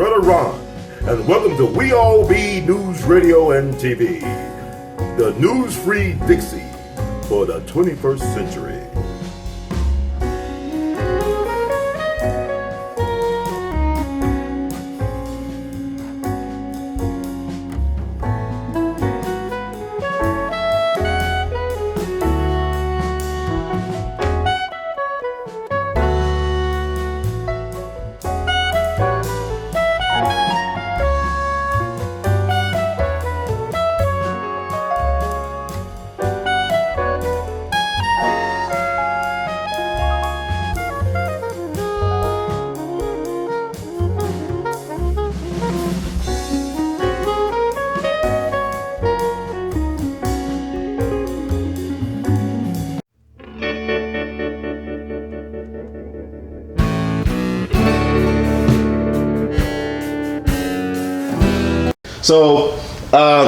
Brother Ron, and welcome to We All Be News Radio and TV, the news-free Dixie for the 21st century. So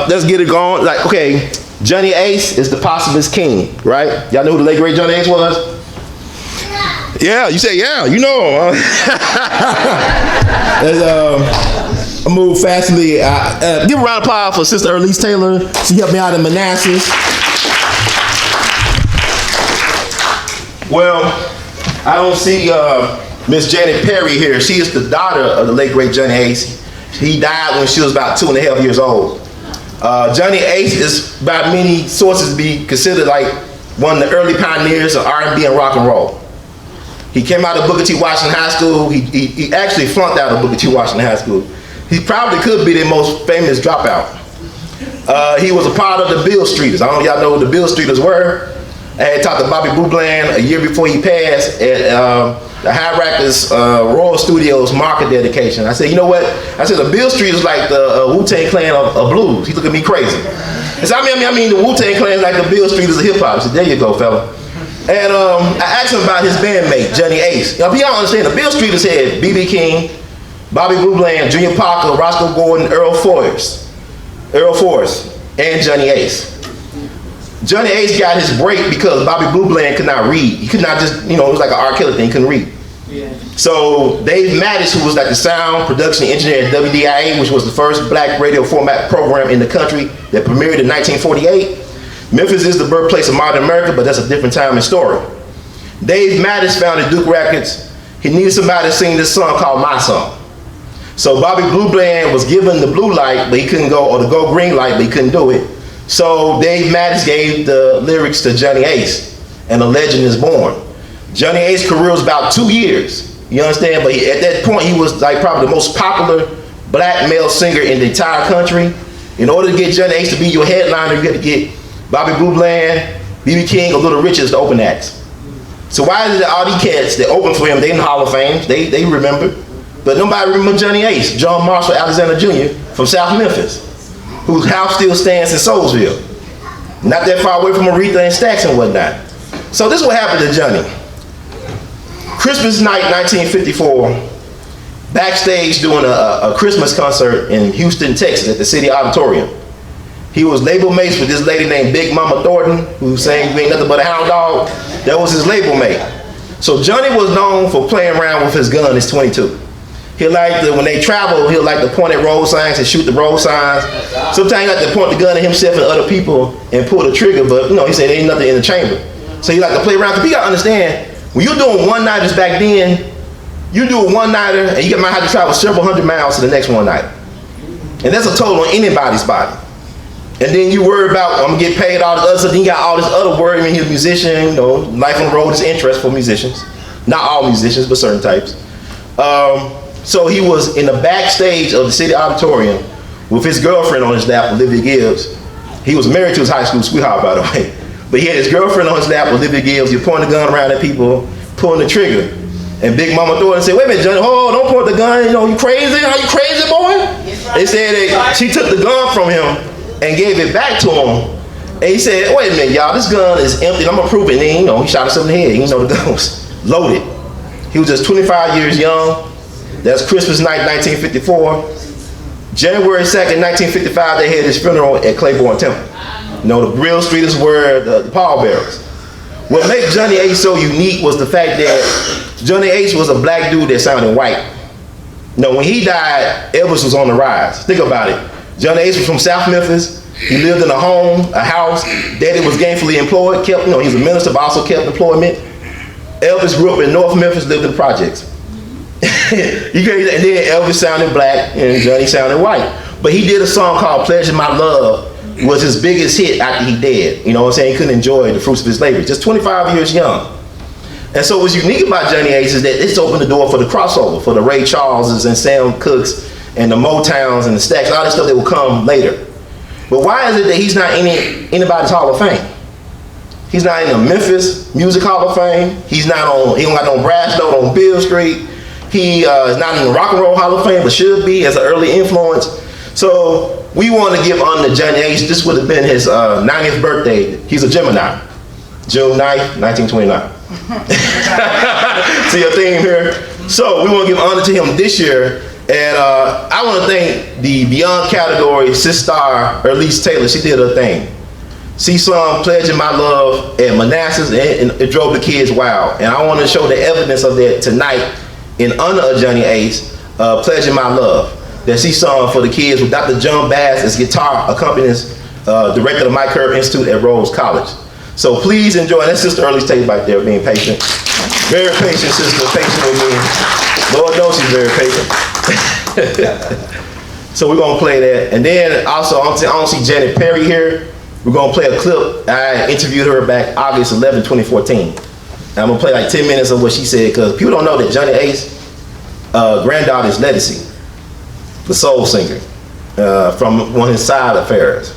let's get it going. Like, okay, Johnny Ace is the posthumous king, right? Y'all know who the late great Johnny Ace was? Yeah, you say yeah, you know. I move fastly. Give a round of applause for Sister Earlice Taylor. She helped me out in Manassas. Well, I don't see Miss Janet Perry here. She is the daughter of the late great Johnny Ace. He died when she was about 2.5 years old. Johnny Ace is, by many sources, be considered like one of the early pioneers of R&B and rock and roll. He came out of Booker T. Washington High School. He actually flunked out of Booker T. Washington High School. He probably could be their most famous dropout. He was a part of the Bill Streeters. I don't know if y'all know who the Bill Streeters were. I had talked to Bobby Boubland a year before he passed at the High Rackers Royal Studios market dedication. I said, you know what? I said, the Bill Street is like the Wu-Tang Clan of blues. He looked at me crazy. I said, I mean the Wu-Tang Clan is like the Bill Street is of hip hop. I said, there you go, fella. And I asked him about his bandmate, Johnny Ace. Now, y'all understand, the Bill Streeters had B.B. King, Bobby Boubland, Junior Parker, Roscoe Gordon, Earl Forrest, and Johnny Ace. Johnny Ace got his break because Bobby Boubland could not read. He could not just, it was like an R. Kelly thing, he couldn't read. Yeah. So Dave Mattis, who was like the sound production engineer at WDIA, which was the first black radio format program in the country that premiered in 1948. Memphis is the birthplace of modern America, but that's a different time and story. Dave Mattis founded Duke Records. He needed somebody to sing this song called My Song. So Bobby Boubland was given the blue light, but he couldn't go, or the go green light, but he couldn't do it. So Dave Mattis gave the lyrics to Johnny Ace, and a legend is born. Johnny Ace's career was about 2 years, you understand? But at that point, he was like probably the most popular black male singer in the entire country. In order to get Johnny Ace to be your headliner, you had to get Bobby Boubland, B.B. King, or Little Richard to open acts. So why is it that all these cats that opened for him, they in the Hall of Fame, they remember, but nobody remember Johnny Ace, John Marshall Alexander Jr. from South Memphis, whose house still stands in Soulsville, not that far away from Aretha and Stax and whatnot. So this is what happened to Johnny. Christmas night, 1954, backstage doing a Christmas concert in Houston, Texas at the City Auditorium. He was label mates with this lady named Big Mama Thornton, who sang You Ain't Nothing But a Hound Dog. That was his label mate. So Johnny was known for playing around with his gun, his .22. He liked when they travel, he'll like to point at road signs and shoot the road signs. Sometimes he like to point the gun at himself and other people and pull the trigger, but he said there ain't nothing in the chamber. So he like to play around, because you gotta understand, when you're doing one-nighters back then, you do a one-nighter and you might have to travel several hundred miles to the next one-night. And that's a toll on anybody's body. And then you worry about, I'm gonna get paid all this other stuff, then you got all this other worry. I mean, he's a musician, life on the road is interest for musicians. Not all musicians, but certain types. So he was in the backstage of the City Auditorium with his girlfriend on his lap, Olivia Gibbs. He was married to his high school sweetheart, by the way. But he had his girlfriend on his lap, Olivia Gibbs. He pointed the gun around at people, pulling the trigger. And Big Mama Thornton said, wait a minute, Johnny, don't point the gun. You crazy? Are you crazy, boy? They said that she took the gun from him and gave it back to him. And he said, wait a minute, y'all, this gun is empty. I'm gonna prove it. And then, he shot himself in the head. He didn't know the gun was loaded. He was just 25 years young. That's Christmas night, 1954. January 2nd, 1955, they had his funeral at Claiborne Temple. The real streeters were the pallbearers. What made Johnny Ace so unique was the fact that Johnny Ace was a black dude that sounded white. No, when he died, Elvis was on the rise. Think about it. Johnny Ace was from South Memphis. He lived in a home, a house. Daddy was gainfully employed, kept, he was a minister, but also kept employment. Elvis grew up in North Memphis, lived in the projects. And then Elvis sounded black and Johnny sounded white. But he did a song called Pleasure My Love, was his biggest hit after he died. You know what I'm saying? He couldn't enjoy the fruits of his labor. Just 25 years young. And so what's unique about Johnny Ace is that it's opened the door for the crossover, for the Ray Charleses and Sam Cookes and the Motowns and the Stacks, all that stuff that will come later. But why is it that he's not in anybody's Hall of Fame? He's not in the Memphis Music Hall of Fame. He don't got no brass note on Bill Street. He is not in the Rock and Roll Hall of Fame, but should be as an early influence. So we want to give honor to Johnny Ace. This would have been his 90th birthday. He's a Gemini. June 9th, 1929. See a theme here? So we want to give honor to him this year. And I want to thank the Beyond category sis star Earlice Taylor. She did her thing. She sung Pledging My Love at Manassas, and it drove the kids wild. And I want to show the evidence of that tonight in honor of Johnny Ace, Pledging My Love, that she sung for the kids with Dr. John Bass as guitar accompanist, director of the Mike Curb Institute at Rose College. So please enjoy. And that's Sister Earlice Taylor back there being patient. Very patient sister, patient with me. Lord knows she's very patient. So we're gonna play that. And then also, I don't see Janet Perry here. We're gonna play a clip. I interviewed her back August 11, 2014. And I'm gonna play like 10 minutes of what she said, because people don't know that Johnny Ace granddaughter is Earlice, the soul singer, from one of his side affairs.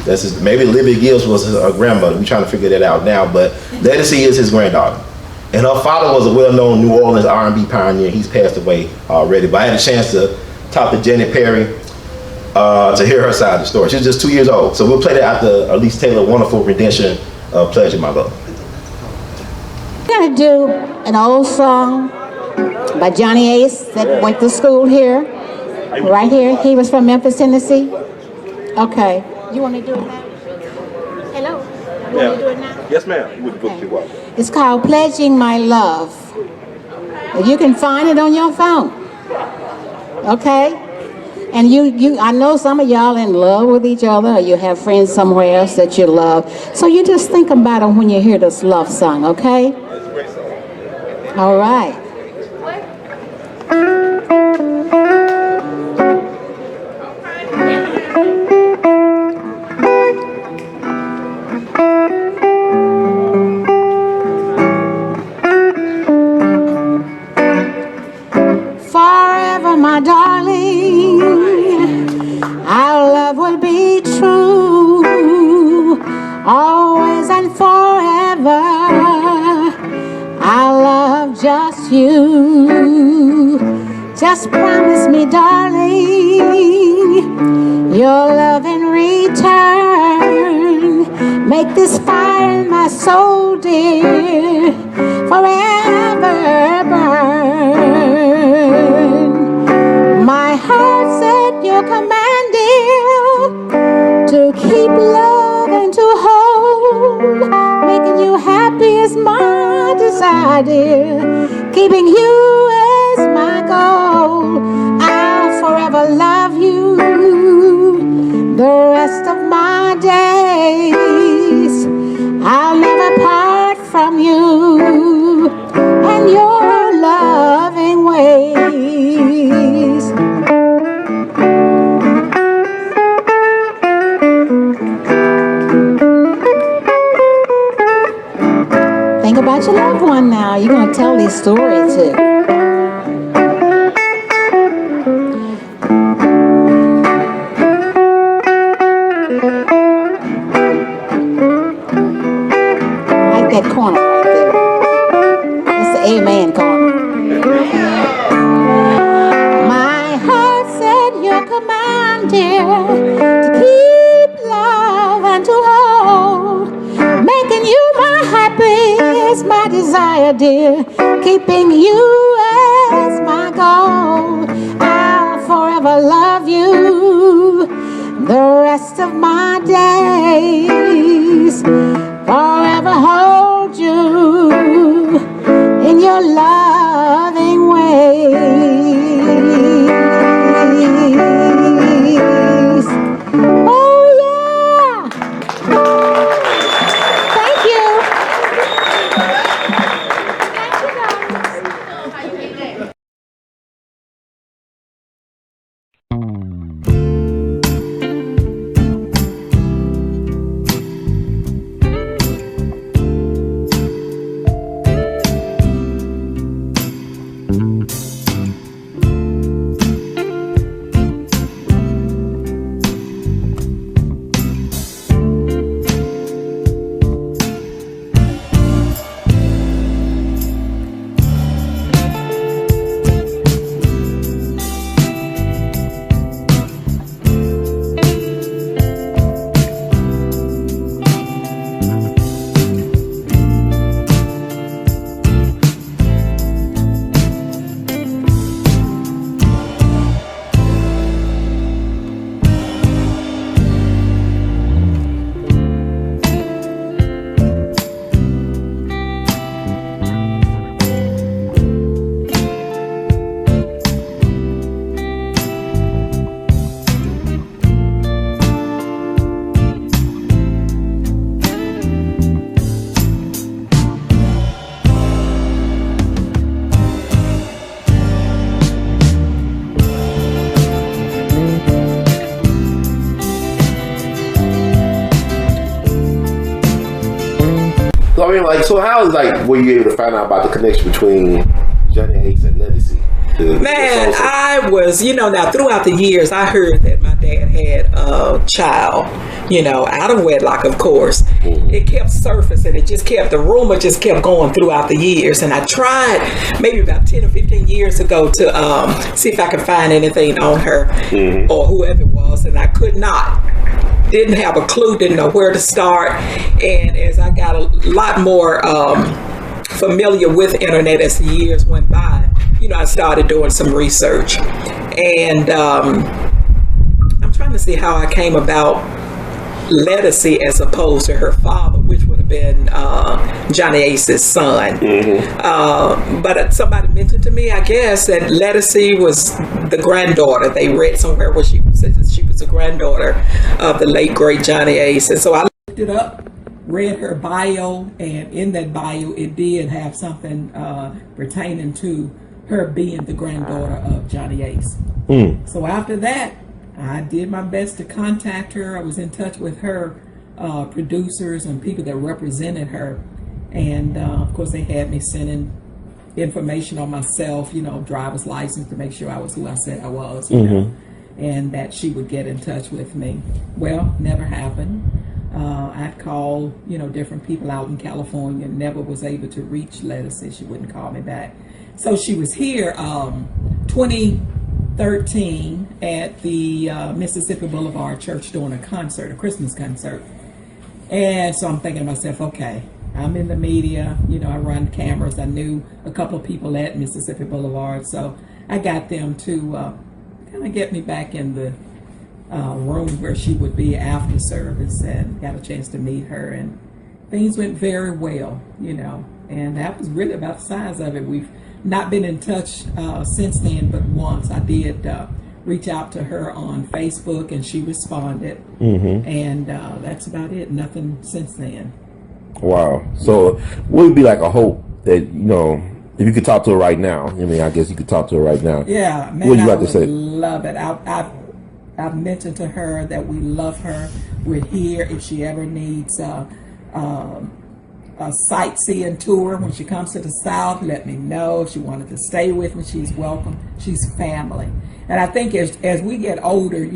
That's maybe Libby Gibbs was her grandmother. We're trying to figure that out now, but Earlice is his granddaughter. And her father was a well-known New Orleans R&B pioneer. He's passed away already, but I had a chance to talk to Janet Perry to hear her side of the story. She's just 2 years old. So we'll play that after Earlice Taylor's wonderful rendition of Pleasure My Love. We're gonna do an old song by Johnny Ace that went to school here, right here. He was from Memphis, Tennessee. Okay. You want to do it now? Hello? You want to do it now? Yes, ma'am. Okay. It's called Pledging My Love. You can find it on your phone. Okay? And I know some of y'all in love with each other, or you have friends somewhere else that you love. So you just think about them when you hear this love song, okay? All right. Forever, my darling, our love will be true, always and forever. I love just you. Just promise me, darling, your love in return. Make this fire in my soul, dear, forever burn. My heart said your command, dear, to keep love and to hold. Making you happy is my desire, dear. Keeping you is my goal. I'll forever love you the rest of my days. I'll never part from you and your loving ways. Think about your loved one now. You're going to tell these stories too. That corner right there. That's the amen corner. My heart said your command, dear, to keep love and to hold. Making you my happy is my desire, dear. Keeping you as my goal. I'll forever love you the rest of my days. Forever hold you in your loving ways. I mean, like, so how is like were you able to find out about the connection between Johnny Ace and Earlice? Man, I was, now throughout the years, I heard that my dad had a child, out of wedlock, of course. It kept surfacing. The rumor just kept going throughout the years. And I tried maybe about 10 or 15 years ago to see if I could find anything on her or whoever it was. And I could not. Didn't have a clue, didn't know where to start. And as I got a lot more familiar with the internet as the years went by, I started doing some research, and I'm trying to see how I came about Earlice as opposed to her father, which would have been Johnny Ace's son. But somebody mentioned to me, I guess, that Earlice was the granddaughter. They read somewhere where she said that she was the granddaughter of the late great Johnny Ace, and so I looked it up. Read her bio, and in that bio it did have something pertaining to her being the granddaughter of Johnny Ace. So after that, I did my best to contact her. I was in touch with her producers and people that represented her, and of course they had me sending information on myself, driver's license to make sure I was who I said I was, and that she would get in touch with me. Well, never happened. I'd call, different people out in California, never was able to reach Earlice. She wouldn't call me back. So she was here 2013 at the Mississippi Boulevard Church doing a Christmas concert. And so I'm thinking to myself, okay, I'm in the media, I run cameras. I knew a couple of people at Mississippi Boulevard, so I got them to kind of get me back in the room where she would be after service, and got a chance to meet her, and things went very well, and that was really about the size of it. We've not been in touch since then, but once I did reach out to her on Facebook, and she responded, and that's about it. Nothing since then. Wow. So what would be like a hope that, if you could talk to her right now? I mean, I guess you could talk to her right now. Yeah, man, what would you like to say? Love it. I've mentioned to her that we love her. We're here if she ever needs a sightseeing tour when she comes to the South. Let me know. If she wanted to stay with me, she's welcome. She's family. And I think as we get older,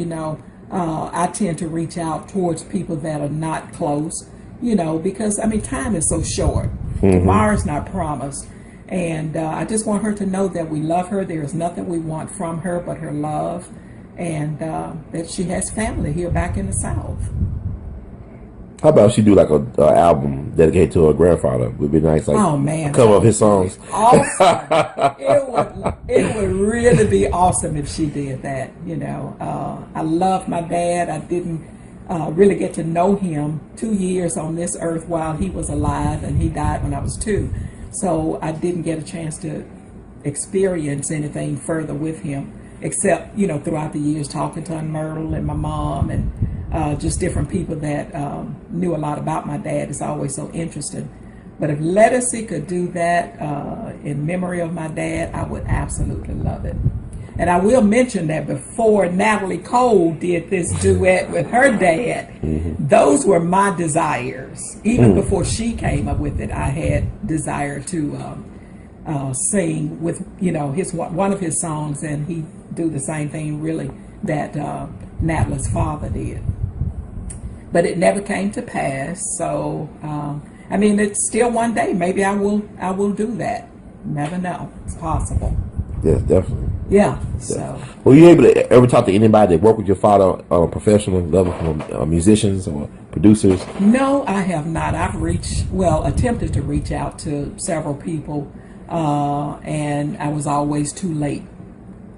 I tend to reach out towards people that are not close, because time is so short. Tomorrow's not promised. And I just want her to know that we love her. There is nothing we want from her but her love. And that she has family here back in the South. How about she do like a album dedicated to her grandfather? Would be nice, like cover of his songs. Awesome. it would really be awesome if she did that. I love my dad. I didn't really get to know him 2 years on this earth while he was alive, and he died when I was 2. So I didn't get a chance to experience anything further with him, except, throughout the years talking to Aunt Myrtle and my mom and just different people that knew a lot about my dad. Is always so interesting. But if Earlice could do that in memory of my dad, I would absolutely love it. And I will mention that before Natalie Cole did this duet with her dad, those were my desires. Even before she came up with it, I had desire to sing with, one of his songs, and he do the same thing really that Natalie's father did. But it never came to pass. So it's still one day. Maybe I will do that. Never know. It's possible. Yes, definitely. Yeah. So. Were you able to ever talk to anybody that worked with your father on a professional level, from musicians or producers? No, I have not. I've attempted to reach out to several people, and I was always too late.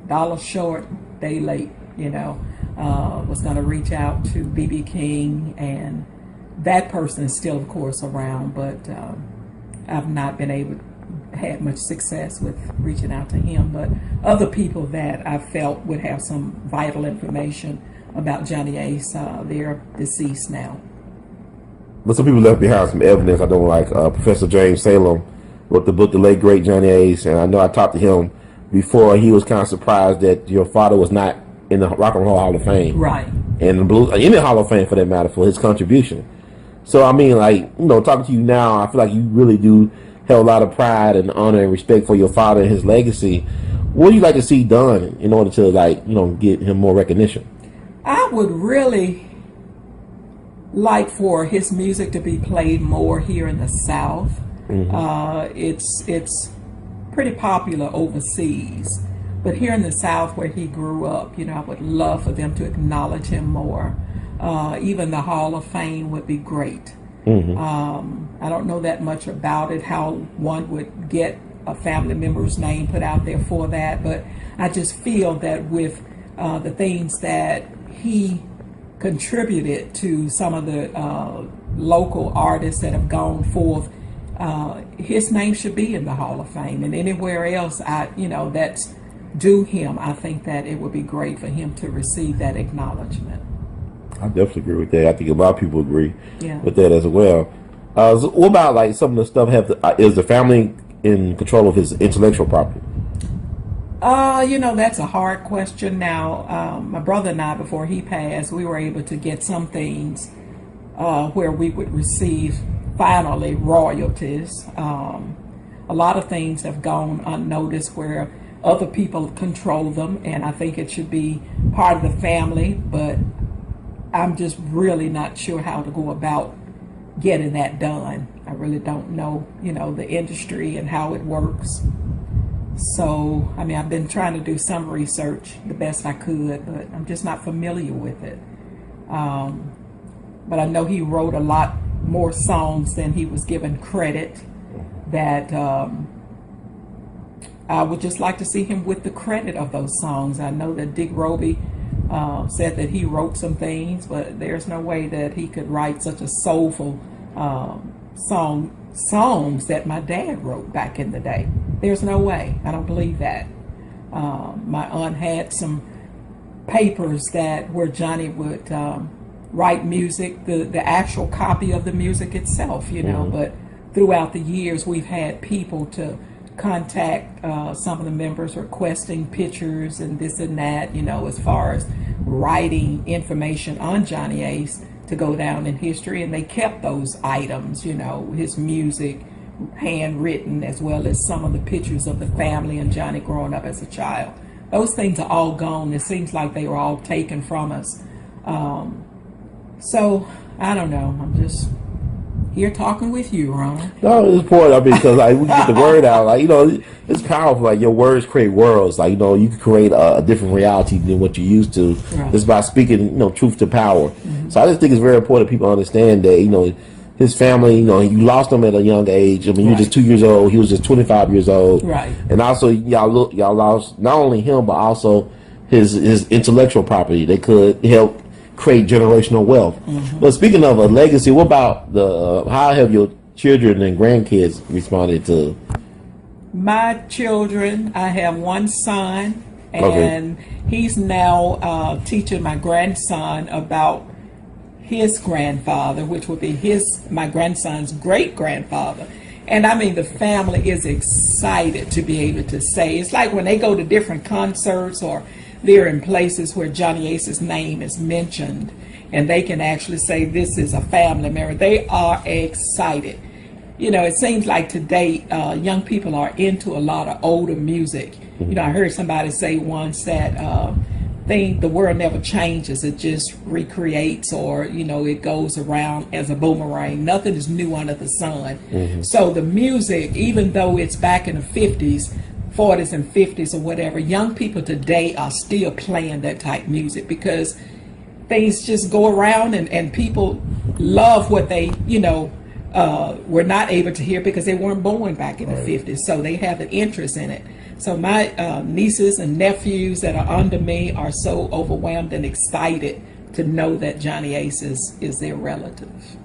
Dollar short, day late, was going to reach out to B.B. King, and that person is still, of course, around, but I've not been able to had much success with reaching out to him. But other people that I felt would have some vital information about Johnny Ace, they're deceased now. But some people left behind some evidence. I know, like Professor James Salem wrote the book, The Late Great Johnny Ace, and I know I talked to him before. He was kind of surprised that your father was not in the Rock and Roll Hall of Fame, right? And the blues, in the Hall of Fame for that matter, for his contribution. So I mean, like, talking to you now, I feel like you really do have a lot of pride and honor and respect for your father and his legacy. What do you like to see done in order to, like, get him more recognition? I would really like for his music to be played more here in the South. It's pretty popular overseas, but here in the South where he grew up, I would love for them to acknowledge him more. Even the Hall of Fame would be great. I don't know that much about it, how one would get a family member's name put out there for that, but I just feel that with the things that he contributed to some of the local artists that have gone forth, his name should be in the Hall of Fame, and anywhere else that's due him. I think that it would be great for him to receive that acknowledgement. I definitely agree with that. I think a lot of people agree Yeah. with that as well. So what about, like, some of the stuff is the family in control of his intellectual property? That's a hard question. Now, my brother and I, before he passed, we were able to get some things where we would receive finally royalties. A lot of things have gone unnoticed where other people control them, and I think it should be part of the family, but I'm just really not sure how to go about getting that done. I really don't know, the industry and how it works. So, I've been trying to do some research the best I could, but I'm just not familiar with it. But I know he wrote a lot more songs than he was given credit, that I would just like to see him with the credit of those songs. I know that Dick Roby said that he wrote some things, but there's no way that he could write such a soulful songs that my dad wrote back in the day. There's no way. I don't believe that. My aunt had some papers where Johnny would write music, the actual copy of the music itself, but throughout the years we've had people to contact some of the members requesting pictures and this and that, as far as writing information on Johnny Ace to go down in history, and they kept those items, his music handwritten, as well as some of the pictures of the family and Johnny growing up as a child. Those things are all gone. It seems like they were all taken from us. So I don't know. I'm just here talking with you, Ron. No, it's important. Because we get the word out. It's powerful. Like, your words create worlds. Like, you can create a different reality than what you're used to. Right. Just by speaking, truth to power. So I just think it's very important people understand that, his family, you lost him at a young age. You were just 2 years old. He was just 25 years old. Right. And also, y'all lost not only him, but also his intellectual property. They could help create generational wealth. But speaking of a legacy, what about how have your children and grandkids responded to? My children, I have one son, and he's now teaching my grandson about his grandfather, which would be my grandson's great grandfather. And the family is excited to be able to say, it's like when they go to different concerts or they're in places where Johnny Ace's name is mentioned, and they can actually say this is a family member. They are excited. It seems like today young people are into a lot of older music. I heard somebody say once that the world never changes. It just recreates, or, it goes around as a boomerang. Nothing is new under the sun. So the music, even though it's back in the 50s, 40s and 50s or whatever, young people today are still playing that type music because things just go around, and people love what they, were not able to hear because they weren't born back in the 50s. So they have an interest in it. So my nieces and nephews that are under me are so overwhelmed and excited to know that Johnny Ace is their relative.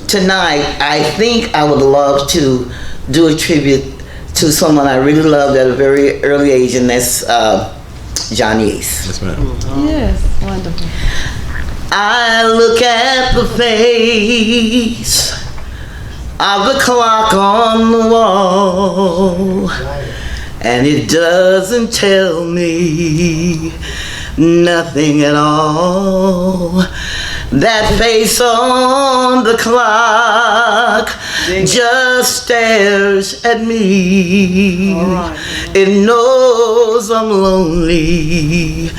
Tonight, I think I would love to do a tribute to someone I really loved at a very early age, and that's Johnny Ace. Yes, ma'am. Yes, wonderful. I look at the face of the clock on the wall, and it doesn't tell me nothing at all. That face on the clock just stares at me. It knows I'm lonely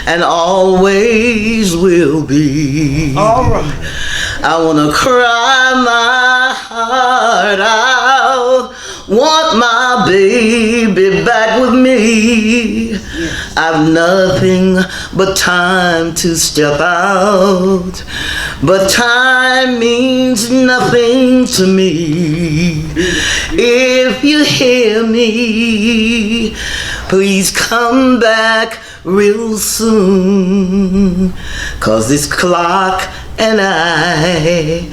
and always will be. I wanna cry my heart out, want my baby back with me. I've nothing but time to step out, but time means nothing to me. If you hear me, please come back real soon, 'cause this clock and I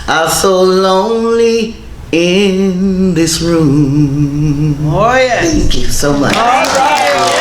are so lonely in this room. Oh, yes. Thank you so much. All right.